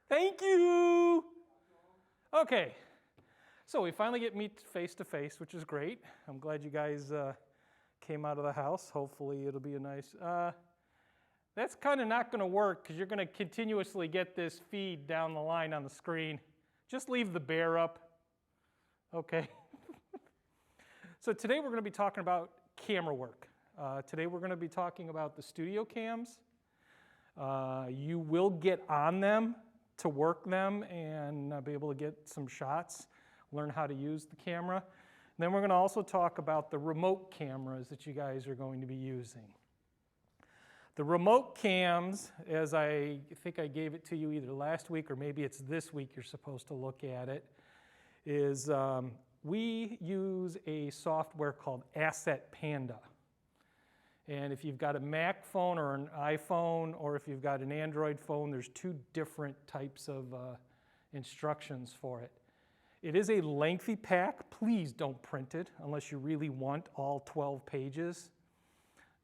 Thank you. Okay, so we finally get meet face to face, which is great. I'm glad you guys came out of the house. Hopefully it'll be a nice, that's kind of not going to work because you're going to continuously get this feed down the line on the screen. Just leave the bear up. Okay. So today we're going to be talking about camera work. Today we're going to be talking about the studio cams. You will get on them to work them and be able to get some shots, learn how to use the camera. And then we're going to also talk about the remote cameras that you guys are going to be using. The remote cams, as I think I gave it to you either last week or maybe it's this week you're supposed to look at it, is we use a software called Asset Panda. And if you've got a Mac phone or an iPhone, or if you've got an Android phone, there's two different types of instructions for it. It is a lengthy pack. Please don't print it unless you really want all 12 pages.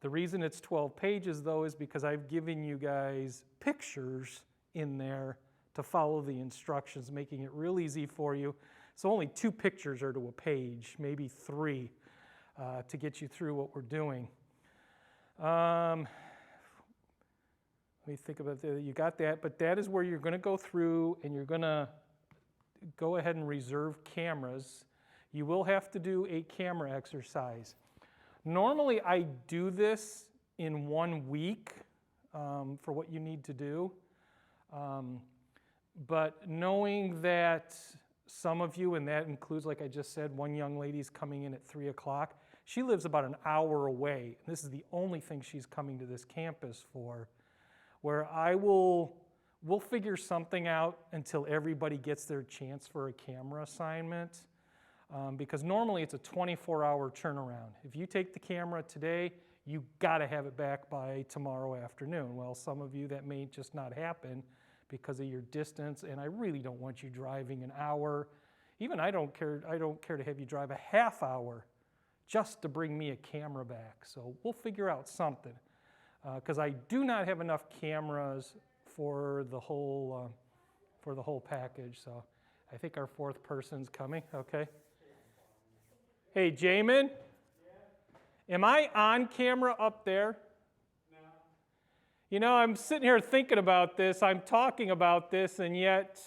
The reason it's 12 pages, though, is because I've given you guys pictures in there to follow the instructions, making it real easy for you. So only 2 pictures are to a page, maybe 3, to get you through what we're doing. Let me think about that. You got that, but that is where you're going to go through and you're going to go ahead and reserve cameras. You will have to do a camera exercise. Normally I do this in 1 week for what you need to do, but knowing that some of you, and that includes, like I just said, one young lady's coming in at 3 o'clock. She lives about an hour away. And this is the only thing she's coming to this campus for, where we'll figure something out until everybody gets their chance for a camera assignment. Because normally it's a 24-hour turnaround. If you take the camera today, you got to have it back by tomorrow afternoon. Well, some of you, that may just not happen because of your distance, and I really don't want you driving an hour. Even I don't care to have you drive a half hour just to bring me a camera back. So we'll figure out something, because I do not have enough cameras for the whole package. So I think our 4th person's coming. Okay. Hey, Jamin, am I on camera up there? No. You know, I'm sitting here thinking about this. I'm talking about this, and yet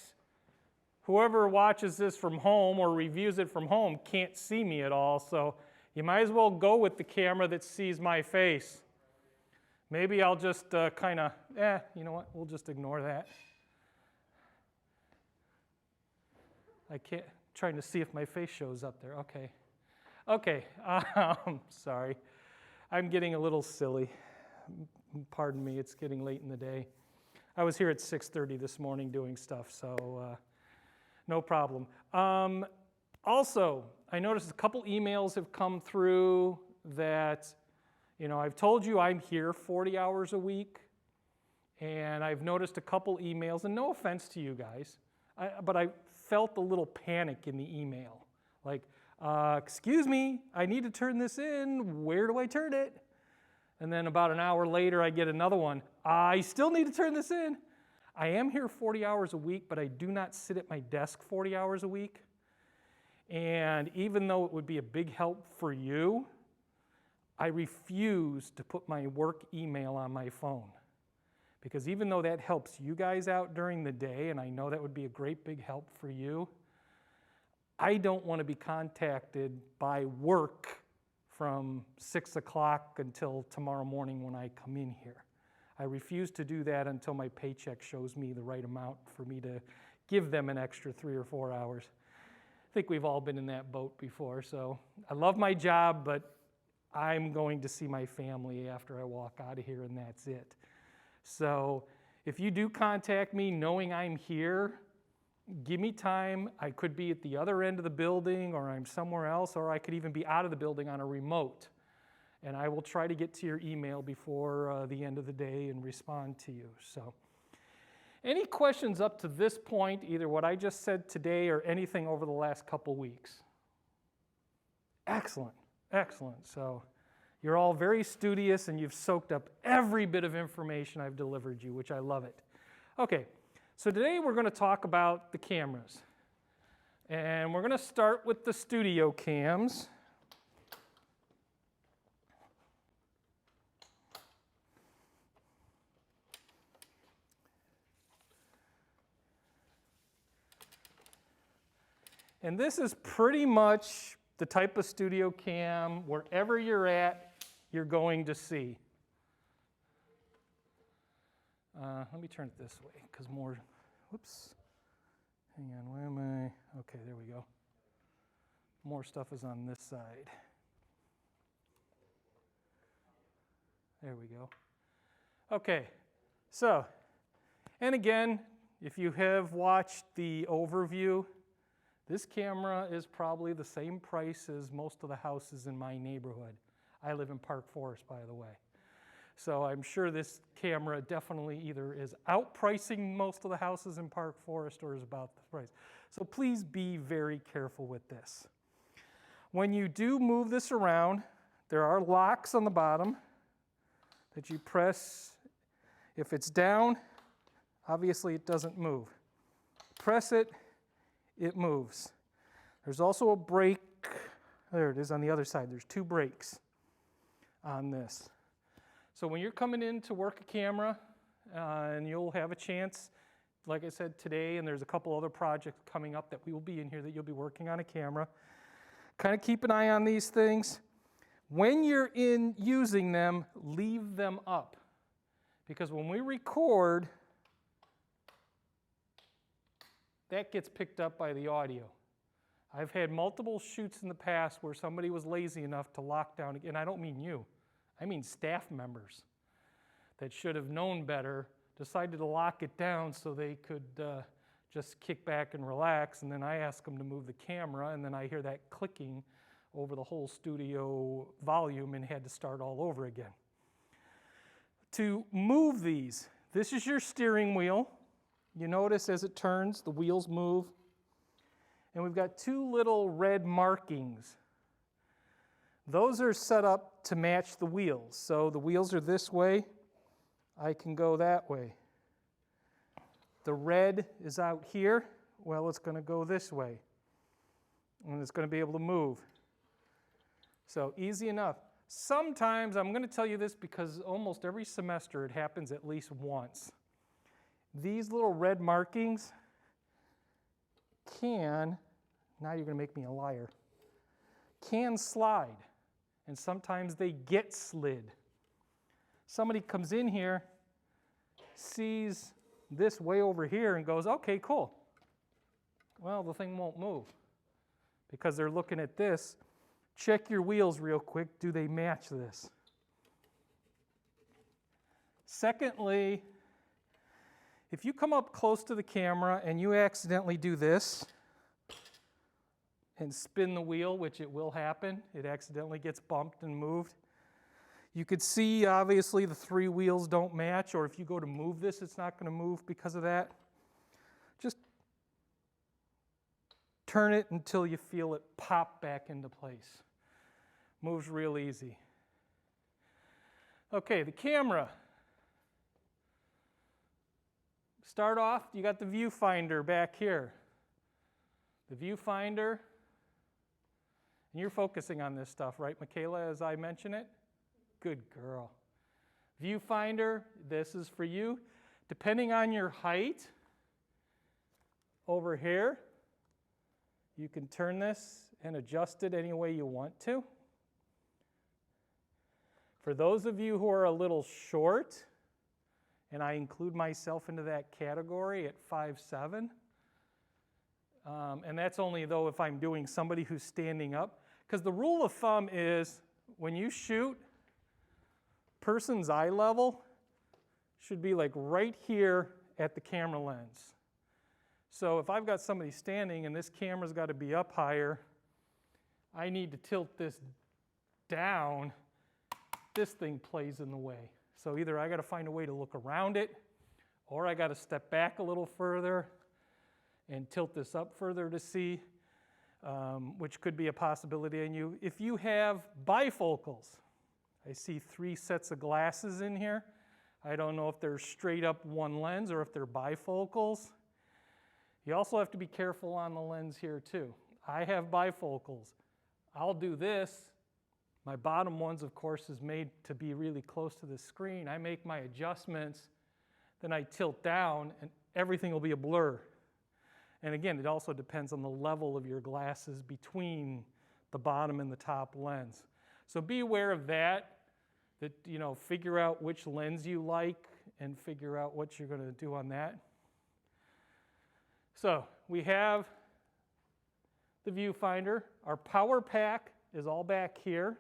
whoever watches this from home or reviews it from home can't see me at all. So you might as well go with the camera that sees my face. Maybe I'll just kind of, you know what? We'll just ignore that. I can't, trying to see if my face shows up there. Okay. Okay, sorry. I'm getting a little silly. Pardon me, it's getting late in the day. I was here at 6:30 this morning doing stuff, so no problem. Also, I noticed a couple emails have come through that, you know, I've told you I'm here 40 hours a week, and I've noticed a couple emails, and no offense to you guys, but I felt a little panic in the email. Like, excuse me, I need to turn this in. Where do I turn it? And then about an hour later, I get another one. I still need to turn this in. I am here 40 hours a week, but I do not sit at my desk 40 hours a week. And even though it would be a big help for you, I refuse to put my work email on my phone. Because even though that helps you guys out during the day, and I know that would be a great big help for you, I don't want to be contacted by work from 6 o'clock until tomorrow morning when I come in here. I refuse to do that until my paycheck shows me the right amount for me to give them an extra 3 or 4 hours. I think we've all been in that boat before, so I love my job, but I'm going to see my family after I walk out of here, and that's it. So if you do contact me knowing I'm here, give me time. I could be at the other end of the building, or I'm somewhere else, or I could even be out of the building on a remote. And I will try to get to your email before the end of the day and respond to you. So, any questions up to this point, either what I just said today or anything over the last couple weeks? Excellent, excellent. So, you're all very studious and you've soaked up every bit of information I've delivered you, which I love it. Okay. So today we're going to talk about the cameras. And we're going to start with the studio cams. And this is pretty much the type of studio cam, wherever you're at, you're going to see. Let me turn it this way, because more, whoops, hang on, where am I? Okay, there we go. More stuff is on this side. There we go. Okay, so, and again, if you have watched the overview, this camera is probably the same price as most of the houses in my neighborhood. I live in Park Forest, by the way. So I'm sure this camera definitely either is outpricing most of the houses in Park Forest or is about the price. So please be very careful with this. When you do move this around, there are locks on the bottom that you press. If it's down, obviously it doesn't move. Press it, it moves. There's also a brake. There it is on the other side. There's 2 brakes on this. So when you're coming in to work a camera, and you'll have a chance, like I said today, and there's a couple other projects coming up that we will be in here that you'll be working on a camera. Kind of keep an eye on these things. When you're in using them, leave them up. Because when we record, that gets picked up by the audio. I've had multiple shoots in the past where somebody was lazy enough to lock down, and I don't mean you, I mean staff members that should have known better, decided to lock it down so they could just kick back and relax, and then I ask them to move the camera, and then I hear that clicking over the whole studio volume and had to start all over again. To move these, this is your steering wheel. You notice as it turns, the wheels move. And we've got 2 little red markings. Those are set up to match the wheels. So the wheels are this way. I can go that way. The red is out here. Well, it's going to go this way. And it's going to be able to move. So easy enough. Sometimes, I'm going to tell you this because almost every semester it happens at least once. These little red markings can, now you're going to make me a liar, can slide. And sometimes they get slid. Somebody comes in here, sees this way over here and goes, okay, cool. Well, the thing won't move because they're looking at this. Check your wheels real quick. Do they match this? Secondly, if you come up close to the camera and you accidentally do this and spin the wheel, which it will happen, it accidentally gets bumped and moved. You could see, obviously, the 3 wheels don't match, or if you go to move this, it's not going to move because of that. Just turn it until you feel it pop back into place. Moves real easy. Okay, the camera. Start off, you got the viewfinder back here. The viewfinder, and you're focusing on this stuff, right, Michaela, as I mention it? Good girl. Viewfinder, this is for you. Depending on your height, over here, you can turn this and adjust it any way you want to. For those of you who are a little short, and I include myself into that category at 5'7", and that's only though if I'm doing somebody who's standing up, because the rule of thumb is when you shoot, person's eye level should be like right here at the camera lens. So if I've got somebody standing and this camera's got to be up higher, I need to tilt this down. This thing plays in the way. So either I got to find a way to look around it, or I got to step back a little further and tilt this up further to see, which could be a possibility in you. If you have bifocals, I see 3 sets of glasses in here. I don't know if they're straight up one lens or if they're bifocals. You also have to be careful on the lens here too. I have bifocals. I'll do this. My bottom ones, of course, is made to be really close to the screen. I make my adjustments, then I tilt down, and everything will be a blur. And again, it also depends on the level of your glasses between the bottom and the top lens. So be aware of that, figure out which lens you like and figure out what you're going to do on that. So we have the viewfinder. Our power pack is all back here.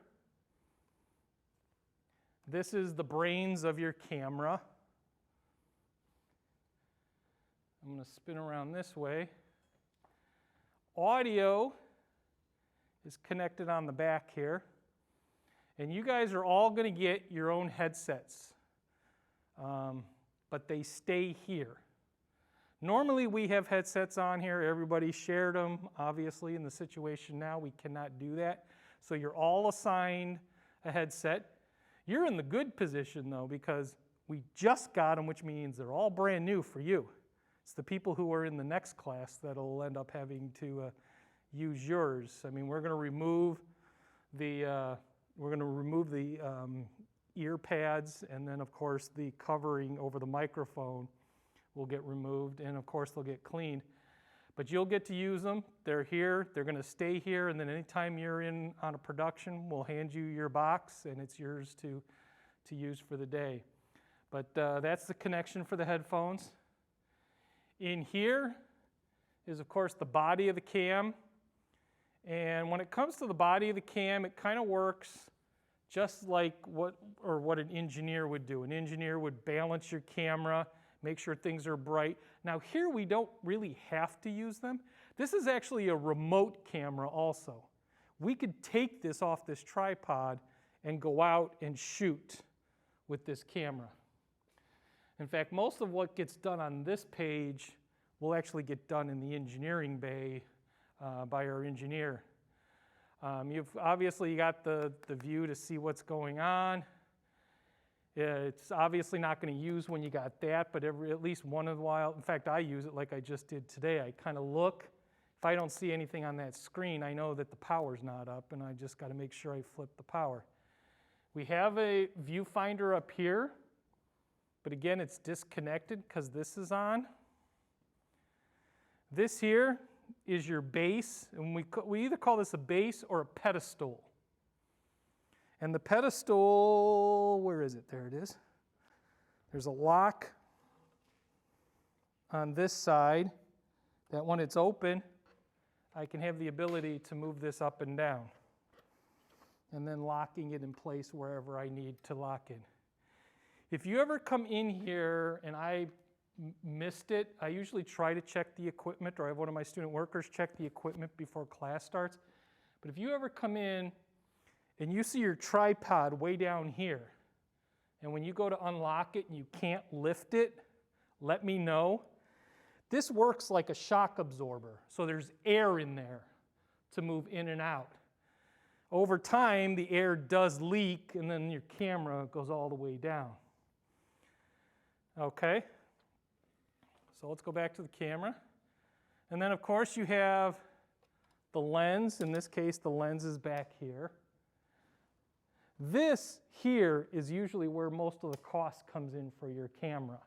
This is the brains of your camera. I'm going to spin around this way. Audio is connected on the back here. And you guys are all going to get your own headsets, but they stay here. Normally we have headsets on here. Everybody shared them. Obviously, in the situation now, we cannot do that. So you're all assigned a headset. You're in the good position, though, because we just got them, which means they're all brand new for you. It's the people who are in the next class that'll end up having to use yours. I mean, we're going to remove the ear pads, and then, of course, the covering over the microphone will get removed, and, of course, they'll get cleaned. But you'll get to use them. They're here. They're going to stay here, and then anytime you're in on a production, we'll hand you your box, and it's yours to use for the day. But that's the connection for the headphones. In here is, of course, the body of the cam. And when it comes to the body of the cam, it kind of works just like what an engineer would do. An engineer would balance your camera, make sure things are bright. Now here we don't really have to use them. This is actually a remote camera also. We could take this off this tripod and go out and shoot with this camera. In fact, most of what gets done on this page will actually get done in the engineering bay by our engineer. You've obviously got the view to see what's going on. It's obviously not going to use when you got that, but at least one in a while. In fact, I use it like I just did today. I kind of look. If I don't see anything on that screen, I know that the power's not up, and I just got to make sure I flip the power. We have a viewfinder up here, but again, it's disconnected because this is on. This here is your base, and we either call this a base or a pedestal. And the pedestal, where is it? There it is. There's a lock on this side that when it's open, I can have the ability to move this up and down, and then locking it in place wherever I need to lock in. If you ever come in here and I missed it, I usually try to check the equipment, or I have one of my student workers check the equipment before class starts. But if you ever come in and you see your tripod way down here, and when you go to unlock it and you can't lift it, let me know. This works like a shock absorber, so there's air in there to move in and out. Over time, the air does leak, and then your camera goes all the way down. Okay, so let's go back to the camera. And then, of course, you have the lens. In this case, the lens is back here. This here is usually where most of the cost comes in for your camera.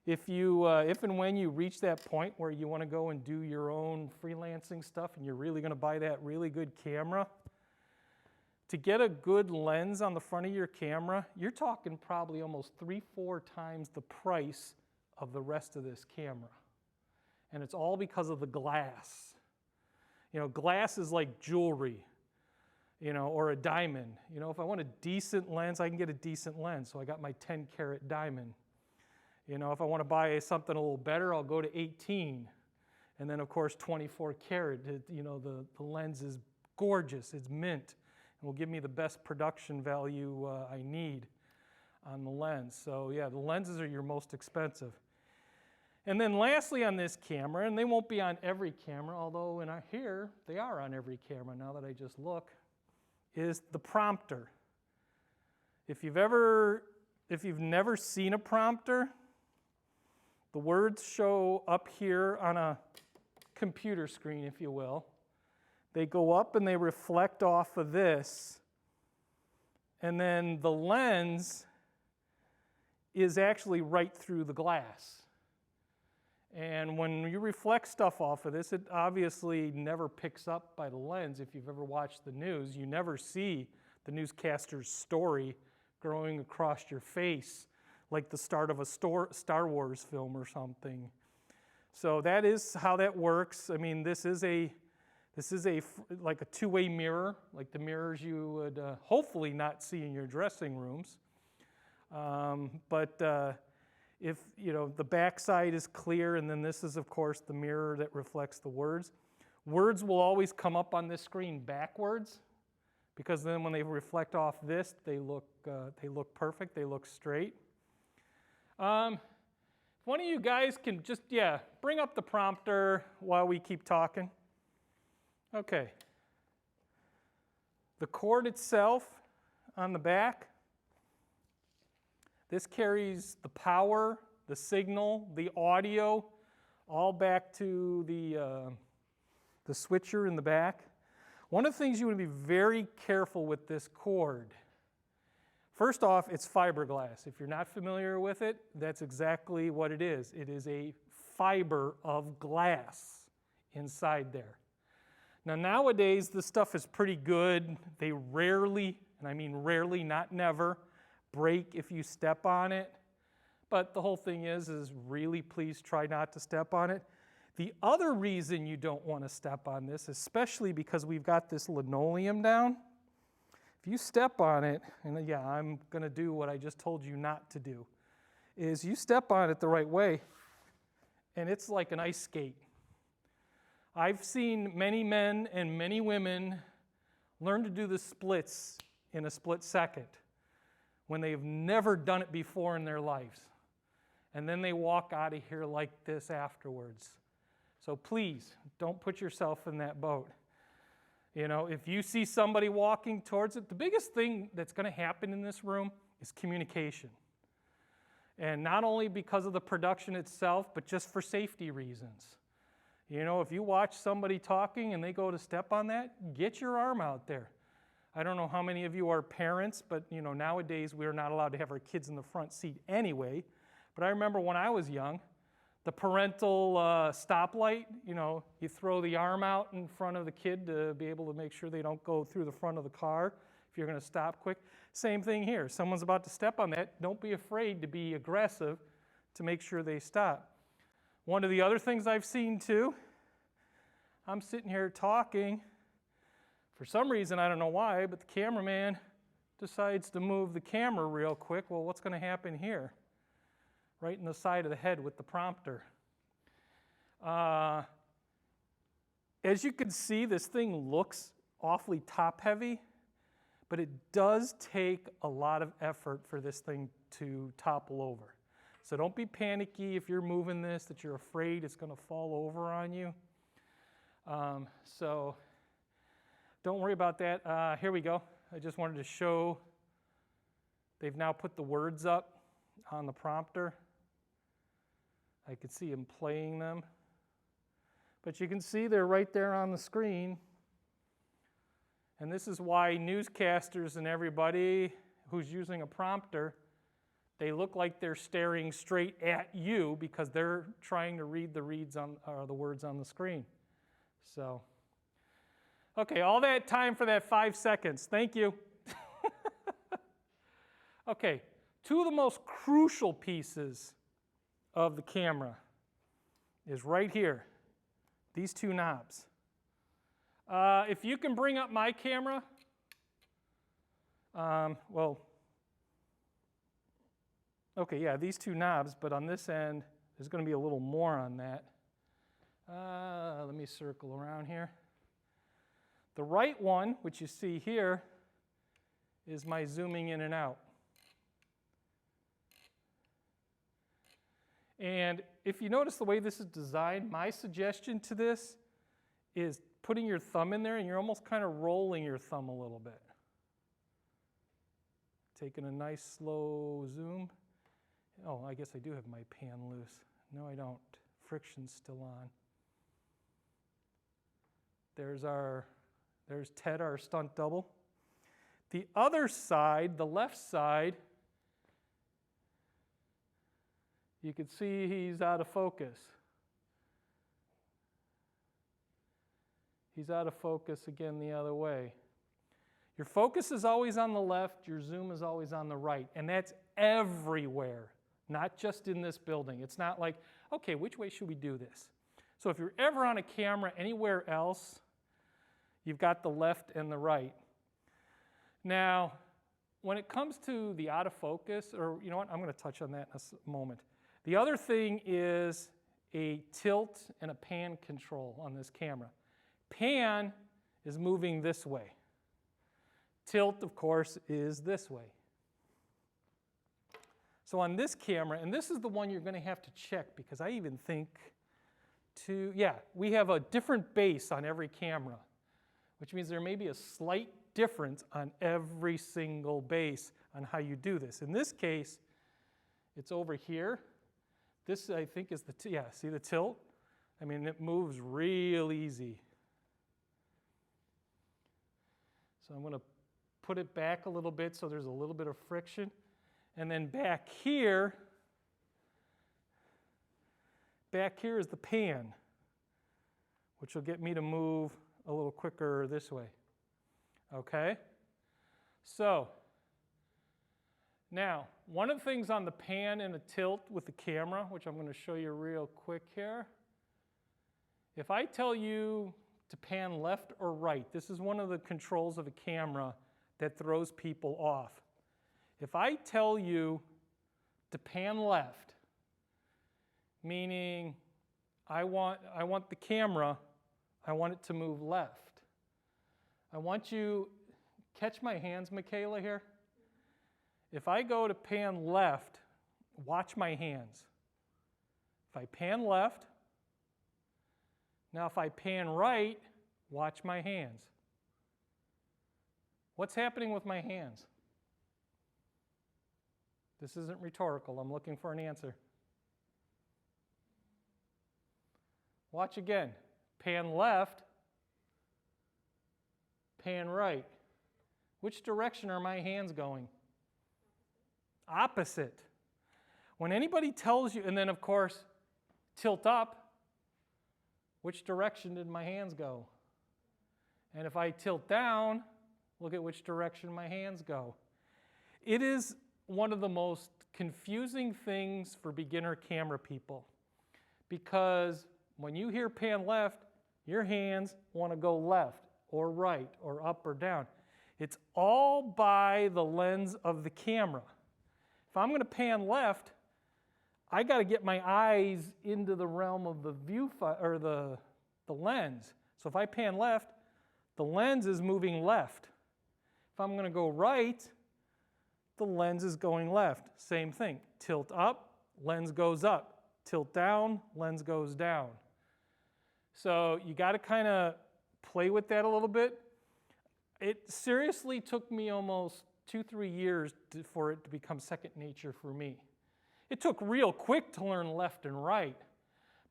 If and when you reach that point where you want to go and do your own freelancing stuff and you're really going to buy that really good camera, to get a good lens on the front of your camera, you're talking probably almost 3-4 times the price of the rest of this camera. And it's all because of the glass. You know, glass is like jewelry, or a diamond. If I want a decent lens, I can get a decent lens. So I got my 10-carat diamond. If I want to buy something a little better, I'll go to 18. And then, of course, 24 karat. The lens is gorgeous. It's mint. And will give me the best production value I need on the lens. So yeah, the lenses are your most expensive. And then lastly on this camera, and they won't be on every camera, although here they are on every camera now that I just look, is the prompter. If you've never seen a prompter, The words show up here on a computer screen, if you will. They go up and they reflect off of this. And then the lens is actually right through the glass. And when you reflect stuff off of this, it obviously never picks up by the lens. If you've ever watched the news, you never see the newscaster's story growing across your face like the start of a Star Wars film or something. So that is how that works. I mean, this is like a two-way mirror, like the mirrors you would hopefully not see in your dressing rooms. If the back side is clear, and then this is, of course, the mirror that reflects the words. Words will always come up on this screen backwards, because then when they reflect off this, they look perfect. They look straight. If one of you guys can just bring up the prompter while we keep talking. Okay. The cord itself on the back. This carries the power, the signal, the audio, all back to the switcher in the back. One of the things you want to be very careful with this cord. First off, it's fiberglass. If you're not familiar with it, that's exactly what it is. It is a fiber of glass inside there. Now, nowadays, this stuff is pretty good. They rarely, and I mean rarely, not never, break if you step on it. But the whole thing is really please try not to step on it. The other reason you don't want to step on this, especially because we've got this linoleum down, if you step on it, and I'm going to do what I just told you not to do, is you step on it the right way, and it's like an ice skate. I've seen many men and many women learn to do the splits in a split second when they've never done it before in their lives. And then they walk out of here like this afterwards. So please, don't put yourself in that boat. If you see somebody walking towards it, the biggest thing that's going to happen in this room is communication. And not only because of the production itself, but just for safety reasons. If you watch somebody talking and they go to step on that, get your arm out there. I don't know how many of you are parents, but nowadays we're not allowed to have our kids in the front seat anyway. But I remember when I was young, the parental stoplight, you throw the arm out in front of the kid to be able to make sure they don't go through the front of the car if you're going to stop quick. Same thing here. Someone's about to step on that. Don't be afraid to be aggressive to make sure they stop. One of the other things I've seen too, I'm sitting here talking. For some reason, I don't know why, but the cameraman decides to move the camera real quick. Well, what's going to happen here? Right in the side of the head with the prompter. As you can see, this thing looks awfully top-heavy, but it does take a lot of effort for this thing to topple over. So don't be panicky if you're moving this, that you're afraid it's going to fall over on you. So don't worry about that. Here we go. I just wanted to show they've now put the words up on the prompter. I could see him playing them. But you can see they're right there on the screen. And this is why newscasters and everybody who's using a prompter, they look like they're staring straight at you because they're trying to read the words on the screen. So, okay, all that time for that 5 seconds. Thank you. Okay, two of the most crucial pieces of the camera is right here, these two knobs. If you can bring up my camera, these two knobs, but on this end, there's going to be a little more on that. Let me circle around here. The right one, which you see here, is my zooming in and out. And if you notice the way this is designed, my suggestion to this is putting your thumb in there and you're almost kind of rolling your thumb a little bit. Taking a nice slow zoom. Oh, I guess I do have my pan loose. No, I don't. Friction's still on. There's Ted, our stunt double. The other side, the left side, you can see he's out of focus. He's out of focus again the other way. Your focus is always on the left, your zoom is always on the right, and that's everywhere, not just in this building. It's not like, okay, which way should we do this? So if you're ever on a camera anywhere else, you've got the left and the right. Now, when it comes to the out of focus, or you know what, I'm going to touch on that in a moment. The other thing is a tilt and a pan control on this camera. Pan is moving this way. Tilt, of course, is this way. So on this camera, and this is the one you're going to have to check because I even think we have a different base on every camera, which means there may be a slight difference on every single base on how you do this. In this case, it's over here. This, I think, is see the tilt? I mean, it moves real easy. So I'm going to put it back a little bit so there's a little bit of friction. And then back here is the pan, which will get me to move a little quicker this way. Okay? So, now, one of the things on the pan and the tilt with the camera, which I'm going to show you real quick here, if I tell you to pan left or right, this is one of the controls of a camera that throws people off. If I tell you to pan left, meaning I want the camera, I want it to move left. I want you, catch my hands, Michaela, here. If I go to pan left, watch my hands. If I pan left, now if I pan right, watch my hands. What's happening with my hands? This isn't rhetorical. I'm looking for an answer. Watch again. Pan left, pan right. Which direction are my hands going? Opposite. When anybody tells you, and then of course, tilt up, which direction did my hands go? And if I tilt down, look at which direction my hands go. It is one of the most confusing things for beginner camera people because when you hear pan left, your hands want to go left or right or up or down. It's all by the lens of the camera. If I'm going to pan left, I got to get my eyes into the realm of the or the lens. So if I pan left, the lens is moving left. If I'm going to go right, the lens is going left. Same thing. Tilt up, lens goes up. Tilt down, lens goes down. So you got to kind of play with that a little bit. It seriously took me almost 2-3 years for it to become second nature for me. It took real quick to learn left and right.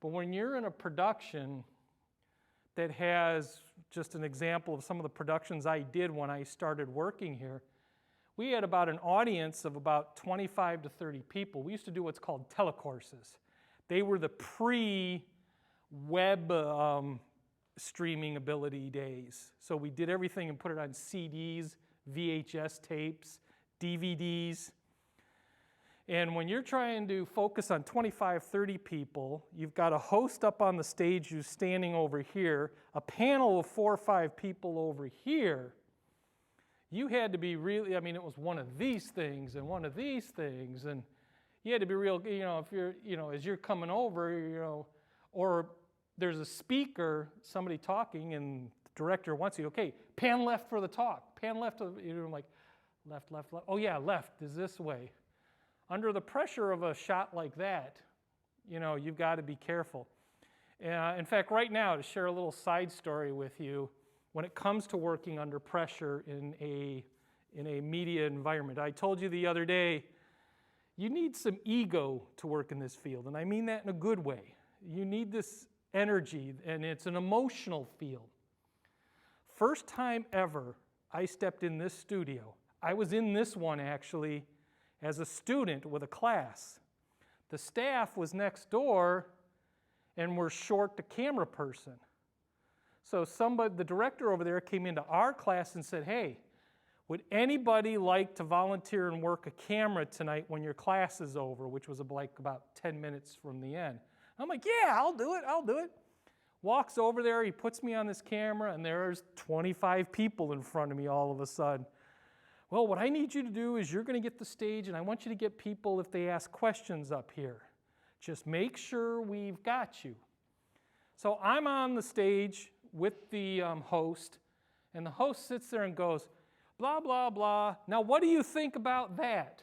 But when you're in a production that has, just an example of some of the productions I did when I started working here, we had about an audience of about 25 to 30 people. We used to do what's called telecourses. They were the pre-web streaming ability days. So we did everything and put it on CDs, VHS tapes, DVDs. And when you're trying to focus on 25, 30 people, you've got a host up on the stage who's standing over here, a panel of 4 or 5 people over here. You had to be really, I mean, it was one of these things and one of these things, and you had to be real, if you're, as you're coming over, or there's a speaker, somebody talking, and the director wants you, okay, pan left for the talk, pan left, like, left, left, left. Oh yeah, left is this way. Under the pressure of a shot like that, you've got to be careful. In fact, right now, to share a little side story with you, when it comes to working under pressure in a media environment, I told you the other day, You need some ego to work in this field, and I mean that in a good way. You need this energy, and it's an emotional field. First time ever I stepped in this studio. I was in this one actually as a student with a class. The staff was next door and we're short the camera person. So the director over there came into our class and said, hey, would anybody like to volunteer and work a camera tonight when your class is over, which was like about 10 minutes from the end. I'm like, yeah, I'll do it. Walks over there, he puts me on this camera, and there's 25 people in front of me all of a sudden. Well, what I need you to do is you're going to get the stage, and I want you to get people, if they ask questions up here. Just make sure we've got you. So I'm on the stage with the host, and the host sits there and goes, blah, blah, blah. Now, what do you think about that?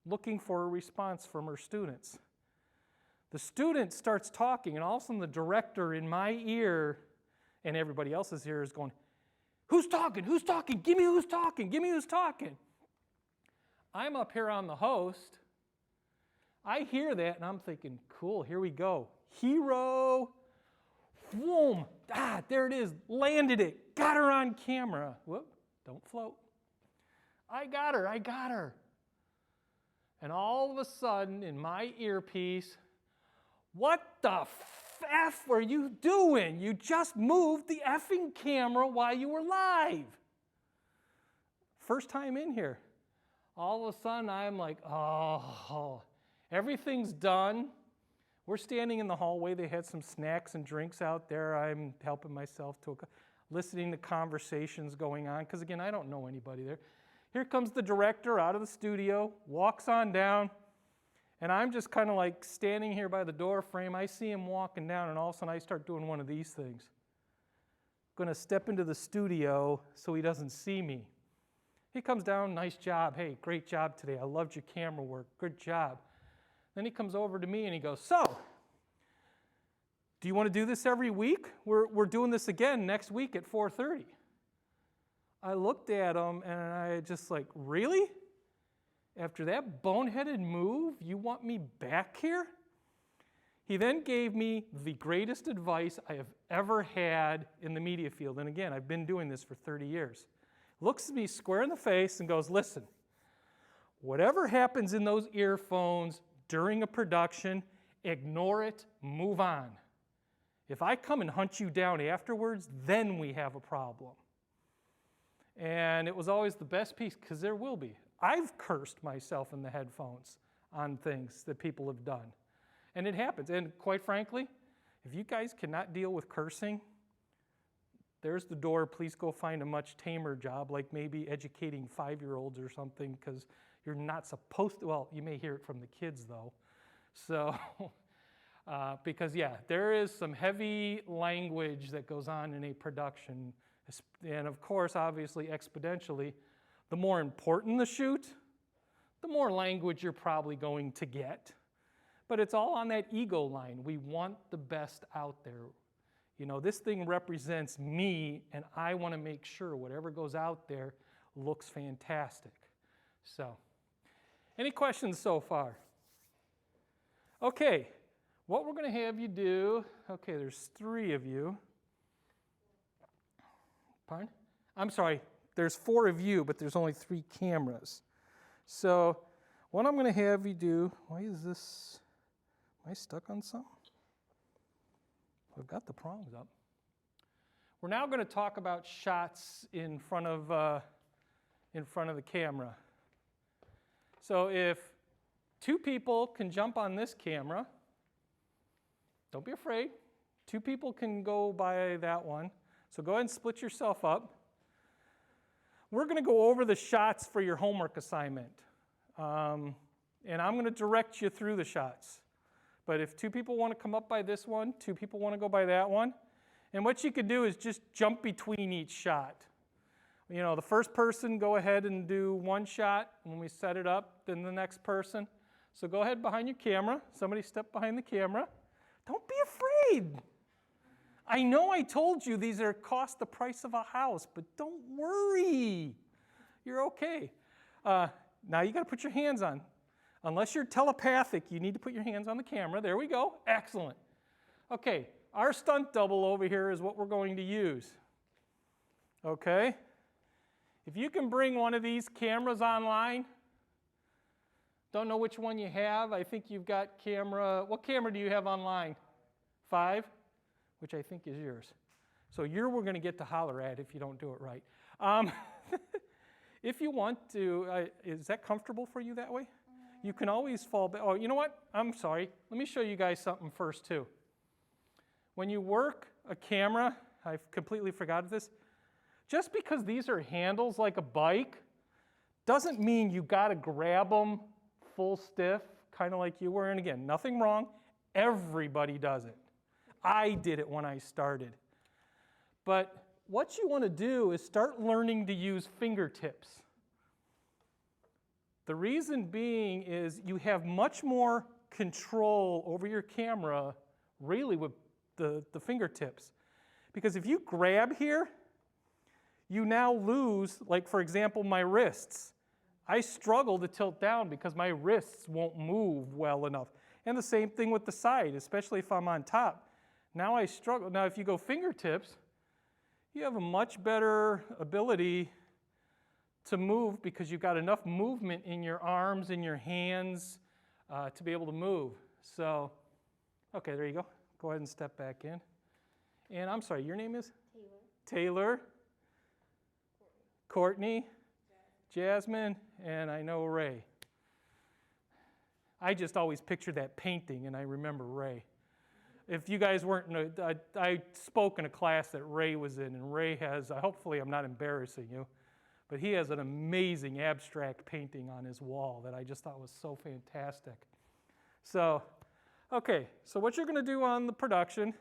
Looking for a response from her students. The student starts talking, and all of a sudden the director in my ear and everybody else's ear is going, who's talking? Who's talking? Give me who's talking. Give me who's talking. I'm up here on the host. I hear that, and I'm thinking, cool, here we go. Hero. Boom. There it is. Landed it. Got her on camera. Whoop. Don't float. I got her. And all of a sudden, in my earpiece, what the F are you doing? You just moved the effing camera while you were live. First time in here. All of a sudden, I'm like, oh, everything's done. We're standing in the hallway. They had some snacks and drinks out there. I'm helping myself to listening to conversations going on, because again, I don't know anybody there. Here comes the director out of the studio, walks on down, and I'm just kind of like standing here by the door frame. I see him walking down, and all of a sudden I start doing one of these things. Going to step into the studio so he doesn't see me. He comes down, nice job. Hey, great job today. I loved your camera work. Good job. Then he comes over to me and he goes, so, do you want to do this every week? We're doing this again next week at 4:30. I looked at him and I just like, really? After that boneheaded move, you want me back here? He then gave me the greatest advice I have ever had in the media field. And again, I've been doing this for 30 years. Looks at me square in the face and goes, listen, whatever happens in those earphones during a production, ignore it, move on. If I come and hunt you down afterwards, then we have a problem. And it was always the best piece, because there will be. I've cursed myself in the headphones on things that people have done. And it happens. And quite frankly, if you guys cannot deal with cursing, there's the door. Please go find a much tamer job, like maybe educating 5-year-olds or something, because you're not supposed to. Well, you may hear it from the kids, though. So, because, yeah, there is some heavy language that goes on in a production. And, of course, obviously, exponentially, the more important the shoot, the more language you're probably going to get. But it's all on that ego line. We want the best out there. You know, this thing represents me, and I want to make sure whatever goes out there looks fantastic. So, any questions so far? Okay, what we're going to have you do, okay, there's 3 of you. Pardon? I'm sorry, there's 4 of you, but there's only 3 cameras. So, what I'm going to have you do, why is this, am I stuck on something? I've got the prongs up. We're now going to talk about shots in front of the camera. So if 2 people can jump on this camera, don't be afraid. 2 people can go by that one. So go ahead and split yourself up. We're going to go over the shots for your homework assignment. And I'm going to direct you through the shots. But if 2 people want to come up by this one, 2 people want to go by that one, and what you could do is just jump between each shot. You know, the first person, go ahead and do 1 shot. When we set it up, then the next person. So go ahead behind your camera. Somebody step behind the camera. Don't be afraid. I know I told you these are cost the price of a house, but don't worry. You're okay. Now you got to put your hands on. Unless you're telepathic, you need to put your hands on the camera. There we go. Excellent. Okay, our stunt double over here is what we're going to use. Okay? If you can bring one of these cameras online, don't know which one you have. I think you've got camera. What camera do you have online? 5, which I think is yours. So we're going to get to holler at if you don't do it right. If you want to, is that comfortable for you that way? You can always fall back. Oh, you know what? I'm sorry. Let me show you guys something first, too. When you work a camera, I completely forgot this. Just because these are handles like a bike doesn't mean you got to grab them full stiff, kind of like you were. And again, nothing wrong. Everybody does it. I did it when I started. But what you want to do is start learning to use fingertips. The reason being is you have much more control over your camera really with the fingertips. Because if you grab here, you now lose, like for example, my wrists. I struggle to tilt down because my wrists won't move well enough. And the same thing with the side, especially if I'm on top. Now I struggle. Now if you go fingertips, you have a much better ability to move because you've got enough movement in your arms and your hands to be able to move. So, okay, there you go. Go ahead and step back in. And I'm sorry, your name is? Taylor. Courtney. Jasmine. And I know Ray. I just always picture that painting and I remember Ray. If you guys weren't, I spoke in a class that Ray was in, and Ray has, hopefully I'm not embarrassing you, but he has an amazing abstract painting on his wall that I just thought was so fantastic. So, okay, so what you're going to do on the production,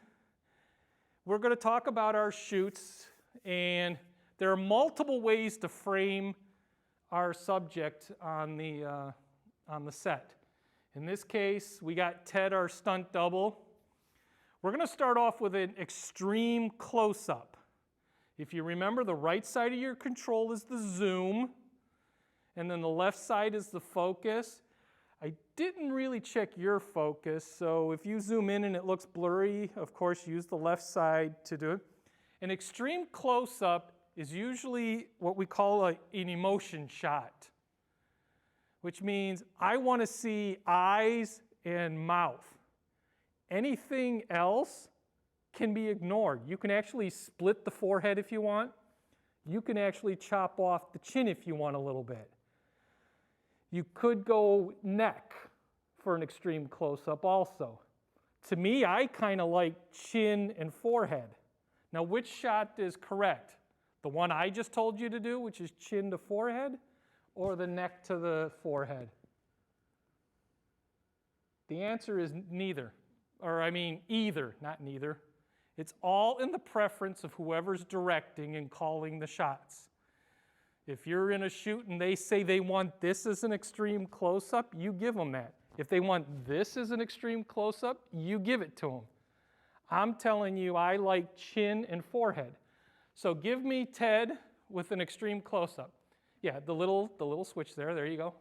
we're going to talk about our shoots, and there are multiple ways to frame our subject on the set. In this case, we got Ted, our stunt double. We're going to start off with an extreme close-up. If you remember, the right side of your control is the zoom, and then the left side is the focus. I didn't really check your focus, so if you zoom in and it looks blurry, of course, use the left side to do it. An extreme close-up is usually what we call an emotion shot, which means I want to see eyes and mouth. Anything else can be ignored. You can actually split the forehead if you want. You can actually chop off the chin if you want a little bit. You could go neck for an extreme close-up also. To me, I kind of like chin and forehead. Now, which shot is correct? The one I just told you to do, which is chin to forehead, or the neck to the forehead? The answer is neither. Or I mean either, not neither. It's all in the preference of whoever's directing and calling the shots. If you're in a shoot and they say they want this as an extreme close-up, you give them that. If they want this as an extreme close-up, you give it to them. I'm telling you, I like chin and forehead. So give me Ted with an extreme close-up. Yeah, the little switch there you go.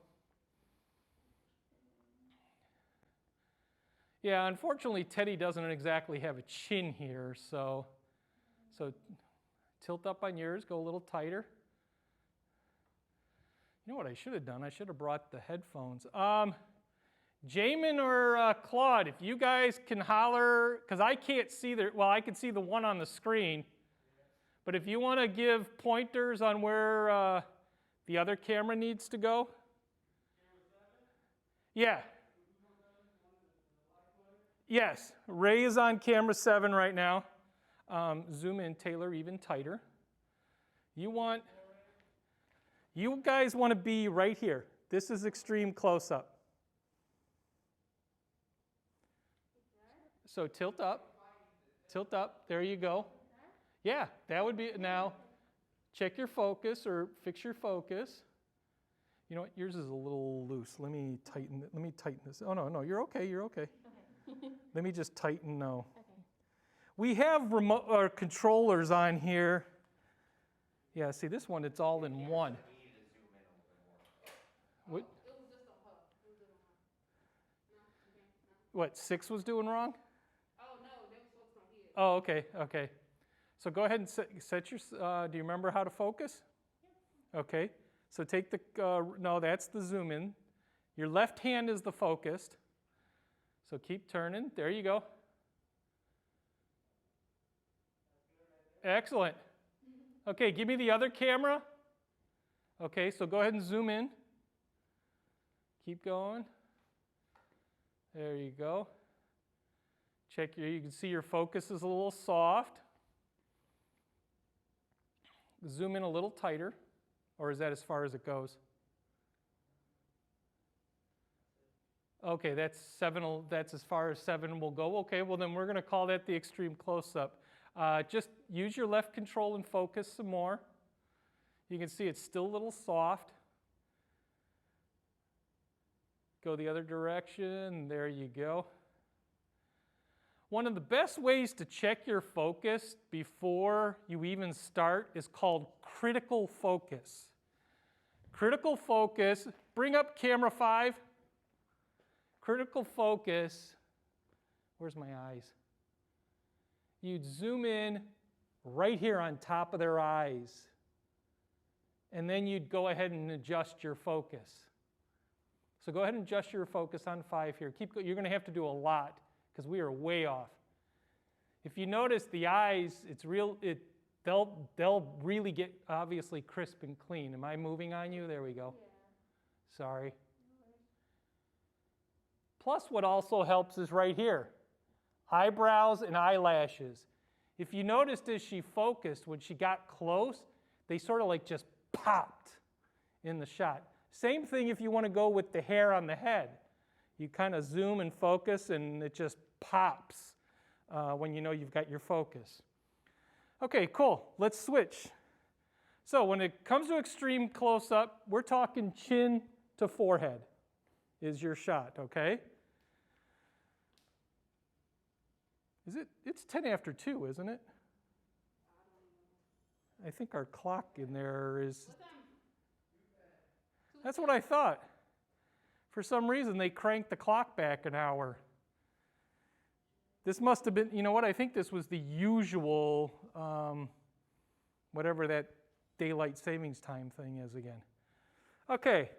Yeah, unfortunately, Teddy doesn't exactly have a chin here, so tilt up on yours, go a little tighter. You know what I should have done? I should have brought the headphones. Jamin or Claude, if you guys can holler, because I can't see I can see the one on the screen, but if you want to give pointers on where the other camera needs to go. Yeah. Yes, Ray is on camera 7 right now. Zoom in, Taylor, even tighter. You guys want to be right here. This is extreme close-up. So tilt up. There you go. Yeah, that would be it. Now, check your focus or fix your focus. You know what? Yours is a little loose. Let me tighten this. Oh no, you're okay. Let me just tighten now. Okay. We have remote or controllers on here. Yeah, see this one, it's all in one. What? What, 6 was doing wrong? Oh, no, they were focused on here. Oh, okay, okay. So go ahead and set your, do you remember how to focus? Okay, so take the, no, that's the zoom in. Your left hand is the focused. So keep turning, there you go. Excellent. Okay, give me the other camera. Okay, so go ahead and zoom in. Keep going. There you go. Check your, you can see your focus is a little soft. Zoom in a little tighter, or is that as far as it goes? Okay, that's as far as 7 will go. Okay, well then we're going to call that the extreme close-up. Just use your left control and focus some more. You can see it's still a little soft. Go the other direction, there you go. One of the best ways to check your focus before you even start is called critical focus. Critical focus, bring up camera 5. Critical focus, where's my eyes? You'd zoom in right here on top of their eyes. And then you'd go ahead and adjust your focus. So go ahead and adjust your focus on 5 here. You're going to have to do a lot because we are way off. If you notice the eyes, they'll really get obviously crisp and clean. Am I moving on you? There we go. Yeah. Sorry. Plus what also helps is right here. Eyebrows and eyelashes. If you noticed as she focused, when she got close, they sort of like just popped in the shot. Same thing if you want to go with the hair on the head. You kind of zoom and focus and it just pops when you know you've got your focus. Okay, cool. Let's switch. So when it comes to extreme close-up, we're talking chin to forehead is your shot, okay? It's 10 after 2, isn't it? I think our clock in there is... That's what I thought. For some reason, they cranked the clock back an hour. This must have been, you know what, I think this was the usual, whatever that daylight savings time thing is again. Okay,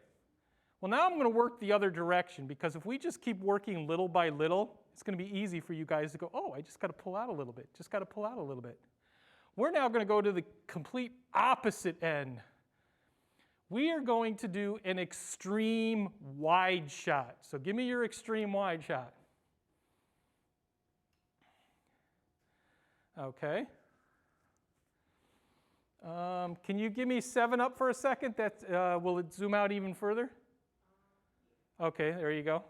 well now I'm going to work the other direction because if we just keep working little by little, it's going to be easy for you guys to go, oh, I just got to pull out a little bit, just got to pull out a little bit. We're now going to go to the complete opposite end. We are going to do an extreme wide shot. So give me your extreme wide shot. Okay. Can you give me 7 up for a second? Will it zoom out even further? Okay, there you go.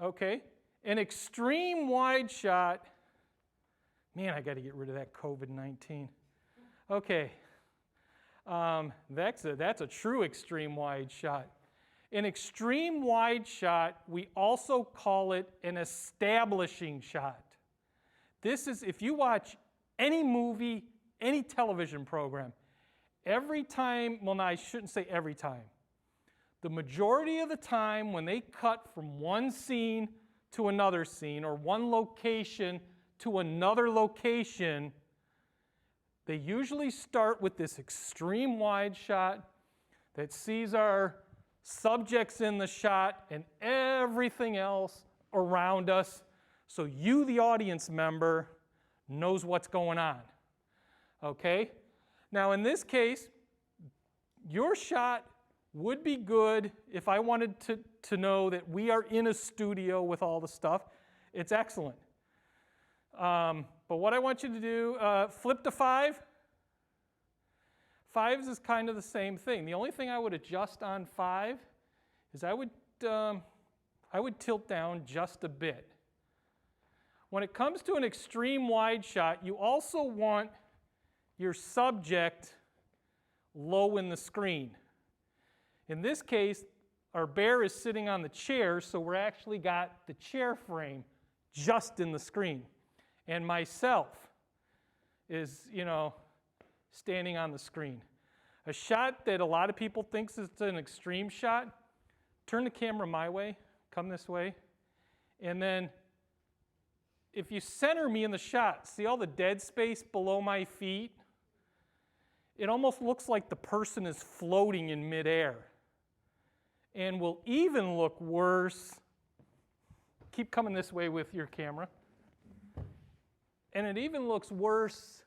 Okay. An extreme wide shot. Man, I got to get rid of that COVID-19. Okay. That's a true extreme wide shot. An extreme wide shot, we also call it an establishing shot. This is, if you watch any movie, any television program, every time, well, no, I shouldn't say every time. The majority of the time when they cut from one scene to another scene or one location to another location, they usually start with this extreme wide shot that sees our subjects in the shot and everything else around us, so you, the audience member, knows what's going on. Okay? Now in this case, your shot would be good if I wanted to know that we are in a studio with all the stuff. It's excellent. But what I want you to do, flip to 5. 5s is kind of the same thing. The only thing I would adjust on 5 is I would tilt down just a bit. When it comes to an extreme wide shot, you also want your subject low in the screen. In this case, our bear is sitting on the chair, so we're actually got the chair frame just in the screen. And myself is, standing on the screen. A shot that a lot of people think is an extreme shot, turn the camera my way, come this way. And then if you center me in the shot, see all the dead space below my feet? It almost looks like the person is floating in midair. And will even look worse. Keep coming this way with your camera. And it even looks worse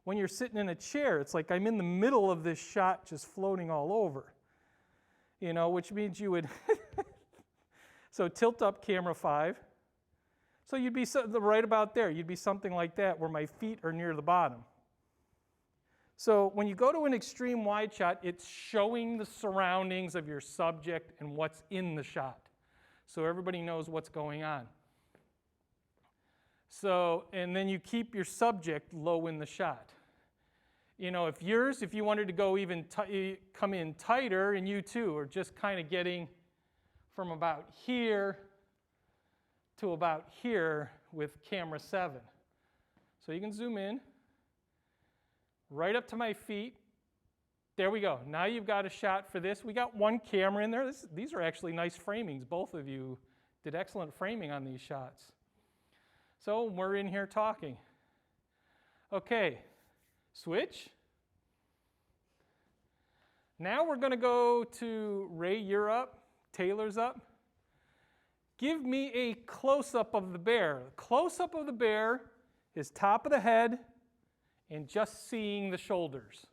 when you're sitting in a chair. It's like I'm in the middle of this shot just floating all over. Which means you would, so tilt up camera 5. So you'd be right about there. You'd be something like that where my feet are near the bottom. So when you go to an extreme wide shot, it's showing the surroundings of your subject and what's in the shot. So everybody knows what's going on. So, and then you keep your subject low in the shot. If you wanted to go even come in tighter, and you too are just kind of getting from about here to about here with camera 7. So you can zoom in right up to my feet. There we go. Now you've got a shot for this. We got one camera in there. These are actually nice framings. Both of you did excellent framing on these shots. So we're in here talking. Okay, switch. Now we're going to go to Ray, you're up. Taylor's up. Give me a close-up of the bear. Close-up of the bear is top of the head and just seeing the shoulders.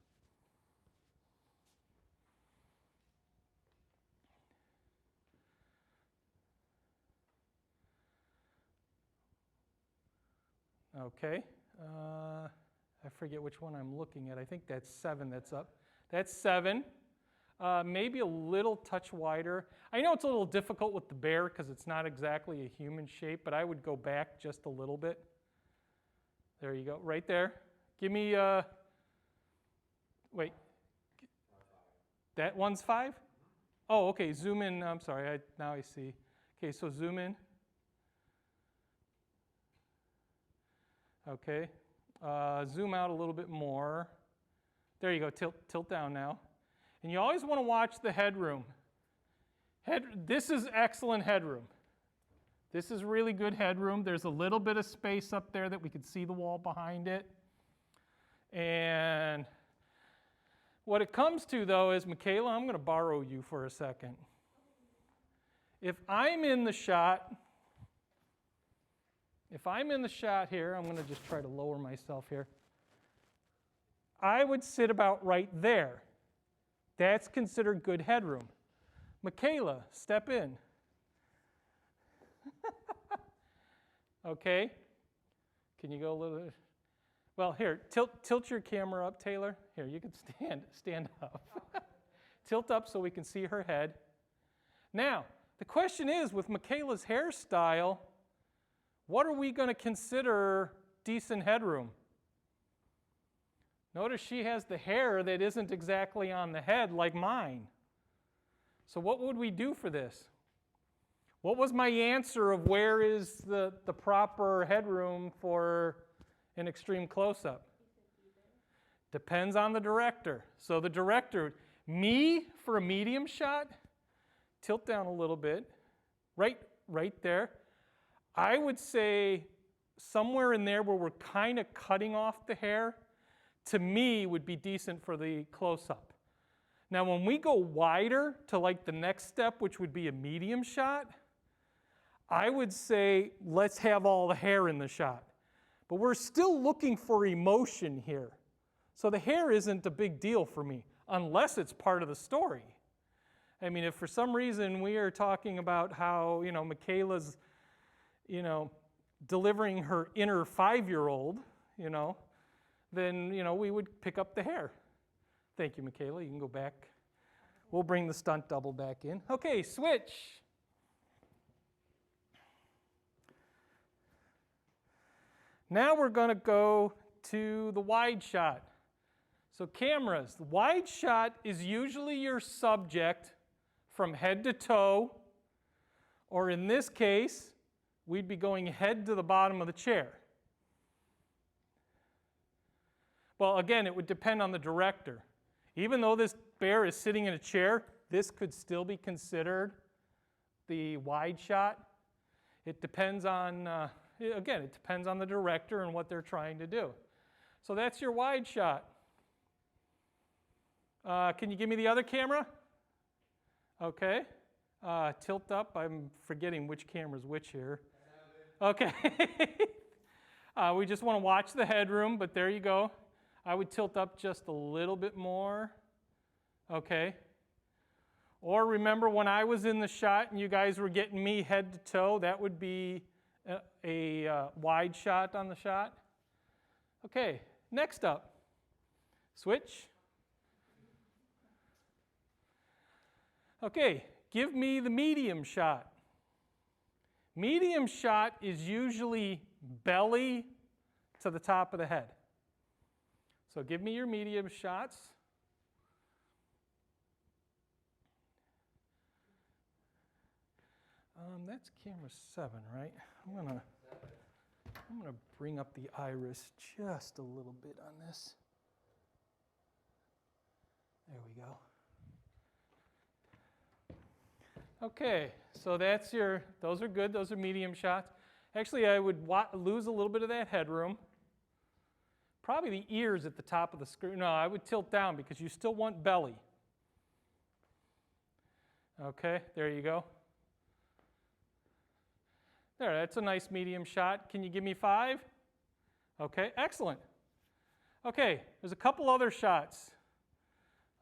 Okay. I forget which one I'm looking at. I think that's 7 that's up. That's 7. Maybe a little touch wider. I know it's a little difficult with the bear because it's not exactly a human shape, but I would go back just a little bit. There you go, right there. Give me, wait. That one's 5? Oh, okay, zoom in. I'm sorry, now I see. Okay, so zoom in. Okay, zoom out a little bit more. There you go, tilt down now. And you always want to watch the headroom. This is excellent headroom. This is really good headroom. There's a little bit of space up there that we could see the wall behind it. And what it comes to, though, is, Michaela, I'm going to borrow you for a second. If I'm in the shot here, I'm going to just try to lower myself here. I would sit about right there. That's considered good headroom. Michaela, step in. Okay. Can you go a little bit? Well, here, tilt your camera up, Taylor. Here, you can stand up. Tilt up so we can see her head. Now, the question is, with Michaela's hairstyle, what are we going to consider decent headroom? Notice she has the hair that isn't exactly on the head like mine. So what would we do for this? What was my answer of where is the proper headroom for an extreme close-up? Depends on the director. So the director, me for a medium shot, tilt down a little bit, right there. I would say somewhere in there where we're kind of cutting off the hair, to me, would be decent for the close-up. Now, when we go wider to like the next step, which would be a medium shot, I would say let's have all the hair in the shot. But we're still looking for emotion here. So the hair isn't a big deal for me, unless it's part of the story. I mean, if for some reason we are talking about how, Michaela's, delivering her inner 5-year-old, then, we would pick up the hair. Thank you, Michaela. You can go back. We'll bring the stunt double back in. Okay, switch. Now we're going to go to the wide shot. So cameras, the wide shot is usually your subject from head to toe, or in this case, we'd be going head to the bottom of the chair. Well, again, it would depend on the director. Even though this bear is sitting in a chair, this could still be considered the wide shot. It depends on, again, it depends on the director and what they're trying to do. So that's your wide shot. Can you give me the other camera? Okay. Tilt up. I'm forgetting which camera's which here. Okay. We just want to watch the headroom, but there you go. I would tilt up just a little bit more. Okay. Or remember when I was in the shot and you guys were getting me head to toe, that would be a wide shot on the shot. Okay, next up. Switch. Okay, give me the medium shot. Medium shot is usually belly to the top of the head. So give me your medium shots. That's camera 7, right? I'm gonna bring up the iris just a little bit on this. There we go. Okay, so that's those are good, those are medium shots. Actually, I would lose a little bit of that headroom. Probably the ears at the top of the screen. No, I would tilt down because you still want belly. Okay, there you go. There, that's a nice medium shot. Can you give me 5? Okay, excellent. Okay, there's a couple other shots.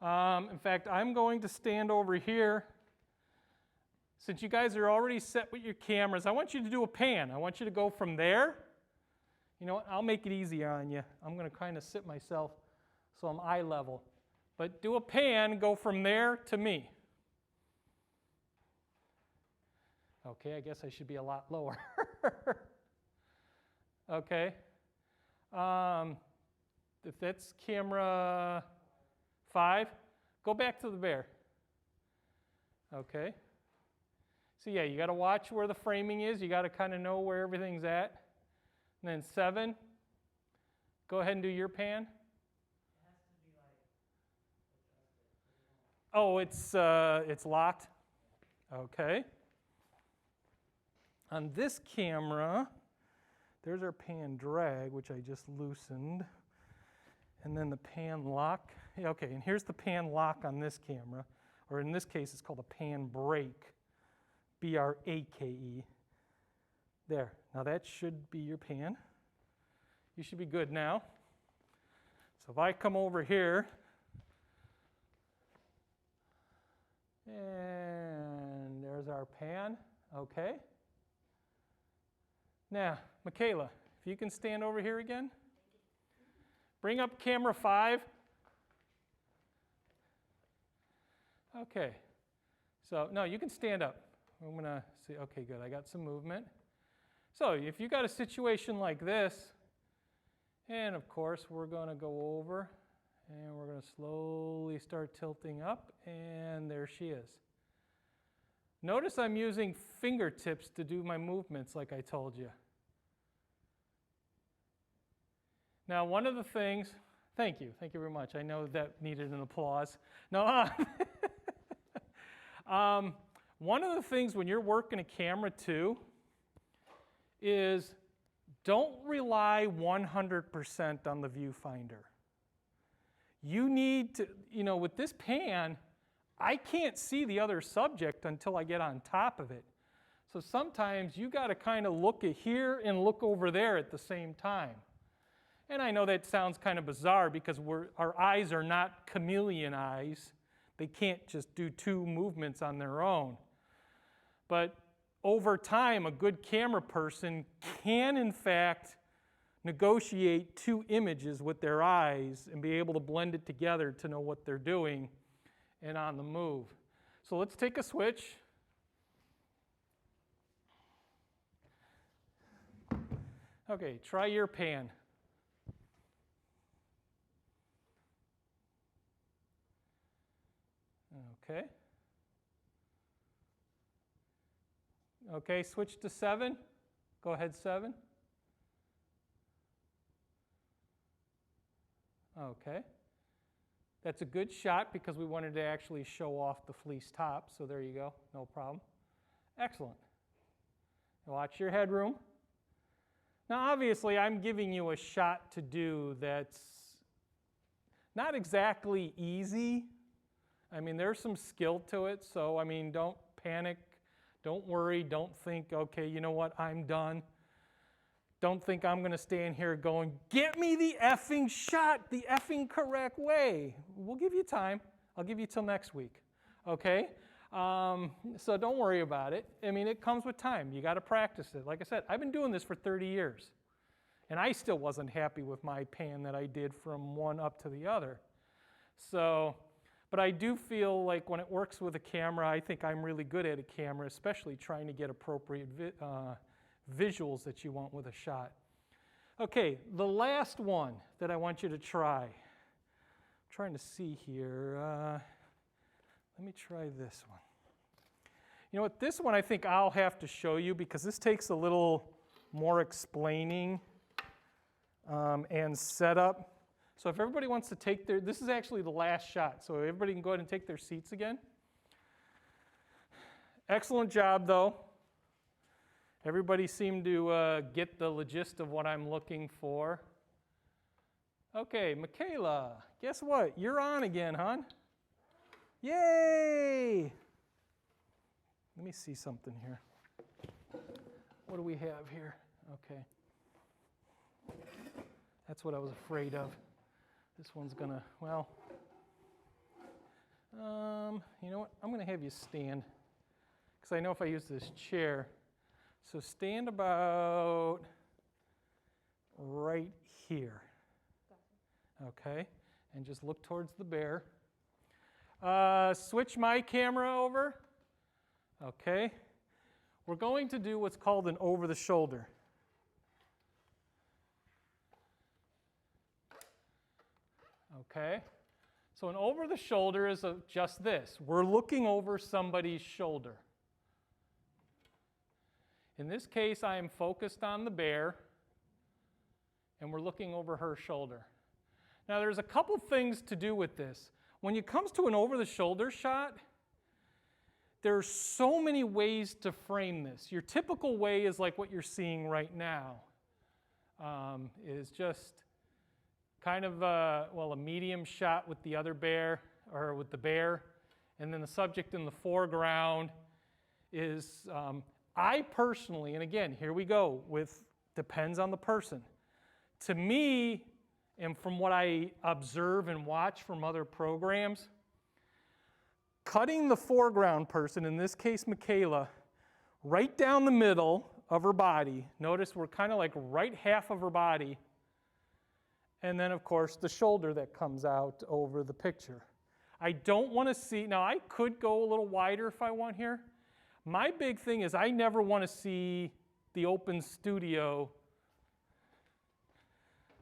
In fact, I'm going to stand over here. Since you guys are already set with your cameras, I want you to do a pan. I want you to go from there. You know what? I'll make it easier on you. I'm going to kind of sit myself so I'm eye level. But do a pan, go from there to me. Okay, I guess I should be a lot lower. Okay. If that's camera 5, go back to the bear. Okay. So yeah, you got to watch where the framing is. You got to kind of know where everything's at. And then 7, go ahead and do your pan. Oh, it's locked. Okay. On this camera, there's our pan drag, which I just loosened. And then the pan lock. Okay, and here's the pan lock on this camera. Or in this case, it's called a pan brake. B-R-A-K-E. There. Now that should be your pan. You should be good now. So if I come over here, and there's our pan. Okay. Now, Michaela, if you can stand over here again. Bring up camera 5. Okay. So, no, you can stand up. I'm going to see. Okay, good. I got some movement. So, if you got a situation like this, and of course, we're going to go over, and we're going to slowly start tilting up, and there she is. Notice I'm using fingertips to do my movements like I told you. Now, one of the things, thank you very much. I know that needed an applause. No, one of the things when you're working a camera too is don't rely 100% on the viewfinder. You need to, with this pan, I can't see the other subject until I get on top of it. So sometimes you got to kind of look at here and look over there at the same time. And I know that sounds kind of bizarre because our eyes are not chameleon eyes. They can't just do 2 movements on their own. But over time, a good camera person can, in fact, negotiate 2 images with their eyes and be able to blend it together to know what they're doing and on the move. So let's take a switch. Okay, try your pan. Okay. Okay, switch to 7. Go ahead, 7. Okay. That's a good shot because we wanted to actually show off the fleece top, so there you go, no problem. Excellent. Watch your headroom. Now, obviously, I'm giving you a shot to do that's not exactly easy. I mean, there's some skill to it, so, I mean, don't panic. Don't worry. Don't think, okay, you know what, I'm done. Don't think I'm going to stand here going, get me the effing shot the effing correct way. We'll give you time. I'll give you till next week, okay? So don't worry about it. I mean, it comes with time. You got to practice it. Like I said, I've been doing this for 30 years, and I still wasn't happy with my pan that I did from one up to the other. So, but I do feel like when it works with a camera, I think I'm really good at a camera, especially trying to get appropriate visuals that you want with a shot. Okay, the last one that I want you to try. I'm trying to see here. Let me try this one. You know what, this one I think I'll have to show you because this takes a little more explaining and setup. So if everybody wants to take this is actually the last shot, so everybody can go ahead and take their seats again. Excellent job, though. Everybody seemed to get the gist of what I'm looking for. Okay, Michaela, guess what? You're on again, hon. Yay! Let me see something here. What do we have here? Okay. That's what I was afraid of. This one's gonna, well, you know what? I'm gonna have you stand, because I know if I use this chair. So stand about right here. Okay, and just look towards the bear. Switch my camera over. Okay, we're going to do what's called an over the shoulder. Okay, so an over the shoulder is just this. We're looking over somebody's shoulder. In this case, I am focused on the bear, and we're looking over her shoulder. Now, there's a couple things to do with this. When it comes to an over-the-shoulder shot, there's so many ways to frame this. Your typical way is like what you're seeing right now, is just kind of a medium shot with the other bear, or with the bear, and then the subject in the foreground is, I personally, and again, here we go, depends on the person. To me, and from what I observe and watch from other programs, cutting the foreground person, in this case Michaela, right down the middle of her body. Notice we're kind of like right half of her body. And then, of course, the shoulder that comes out over the picture. I don't want to see, now I could go a little wider if I want here. My big thing is I never want to see the open studio,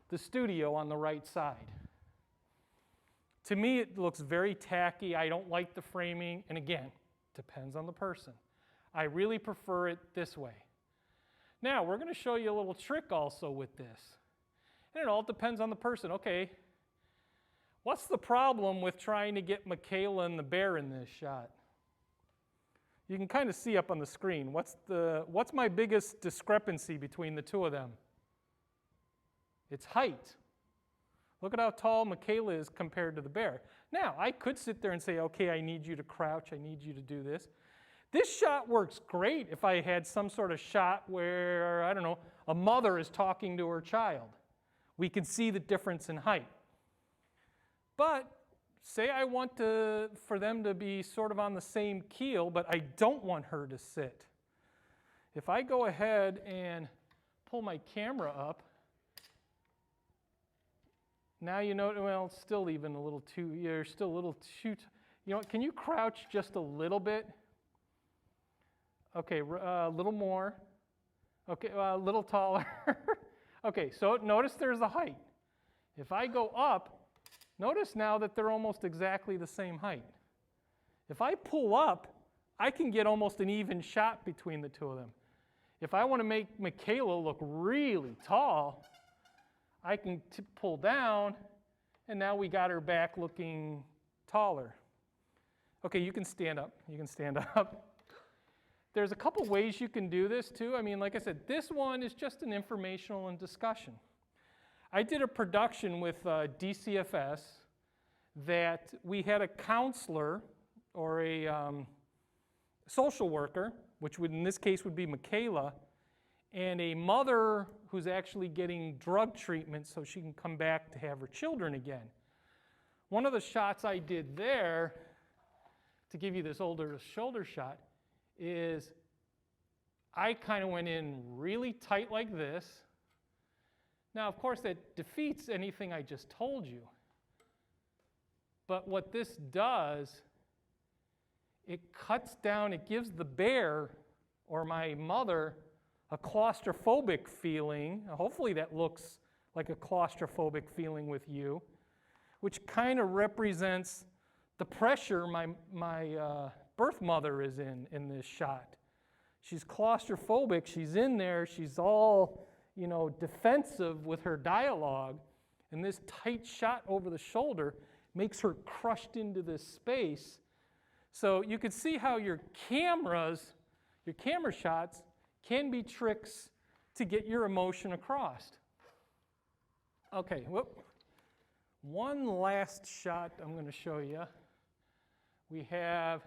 the studio on the right side. To me, it looks very tacky. I don't like the framing. And again, depends on the person. I really prefer it this way. Now, we're going to show you a little trick also with this. And it all depends on the person. Okay, what's the problem with trying to get Michaela and the bear in this shot? You can kind of see up on the screen. What's my biggest discrepancy between the two of them? It's height. Look at how tall Michaela is compared to the bear. Now, I could sit there and say, okay, I need you to crouch, I need you to do this. This shot works great if I had some sort of shot where, I don't know, a mother is talking to her child. We can see the difference in height. But say I want for them to be sort of on the same keel, but I don't want her to sit. If I go ahead and pull my camera up, now you know, well, it's still even a little too, you're still a little too, you know what, can you crouch just a little bit? Okay, a little more. Okay, a little taller. Okay, so notice there's the height. If I go up, notice now that they're almost exactly the same height. If I pull up, I can get almost an even shot between the two of them. If I want to make Michaela look really tall, I can pull down, and now we got her back looking taller. Okay, you can stand up. You can stand up. there's a couple ways you can do this too. I mean, like I said, this one is just an informational and discussion. I did a production with DCFS that we had a counselor or a social worker, which would in this case would be Michaela, and a mother who's actually getting drug treatment so she can come back to have her children again. One of the shots I did there, to give you this older shoulder shot, is I kind of went in really tight like this. Now, of course, that defeats anything I just told you. But what this does, it cuts down, it gives the bear or my mother a claustrophobic feeling. Hopefully that looks like a claustrophobic feeling with you, which kind of represents the pressure my birth mother is in this shot. She's claustrophobic, she's in there, she's all, defensive with her dialogue, and this tight shot over the shoulder makes her crushed into this space. So you can see how your camera shots can be tricks to get your emotion across. Okay, one last shot I'm going to show you. We have,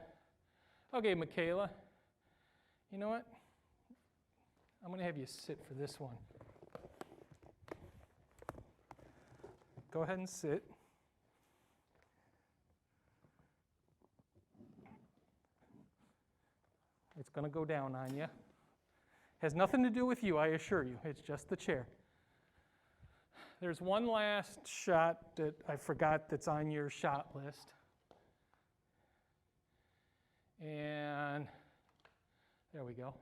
okay, Michaela, you know what? I'm going to have you sit for this one. Go ahead and sit. It's going to go down on you. Has nothing to do with you, I assure you. It's just the chair. There's one last shot that I forgot that's on your shot list. And there we go.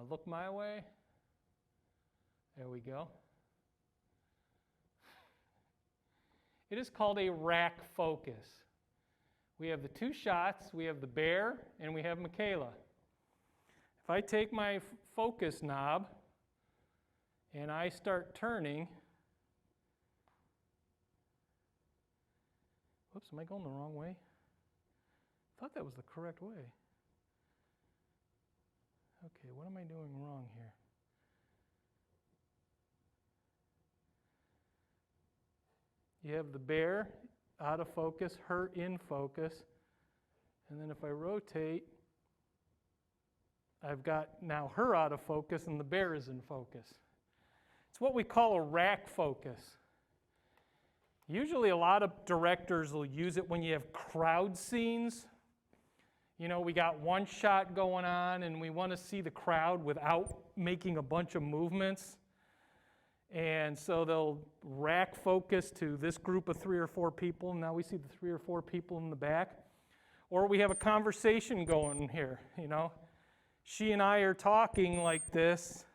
Look my way. There we go. It is called a rack focus. We have the two shots. We have the bear and we have Michaela. If I take my focus knob and I start turning, whoops, am I going the wrong way? I thought that was the correct way. Okay, what am I doing wrong here? You have the bear out of focus, her in focus, and then if I rotate, I've got now her out of focus and the bear is in focus. It's what we call a rack focus. Usually a lot of directors will use it when you have crowd scenes. We got one shot going on and we want to see the crowd without making a bunch of movements. And so they'll rack focus to this group of 3 or 4 people, and now we see the 3 or 4 people in the back. Or we have a conversation going here, She and I are talking like this,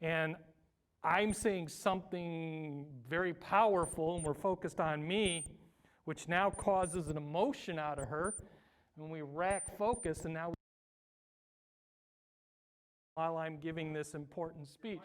and I'm saying something very powerful, and we're focused on me, which now causes an emotion out of her. And we rack focus, and now while I'm giving this important speech.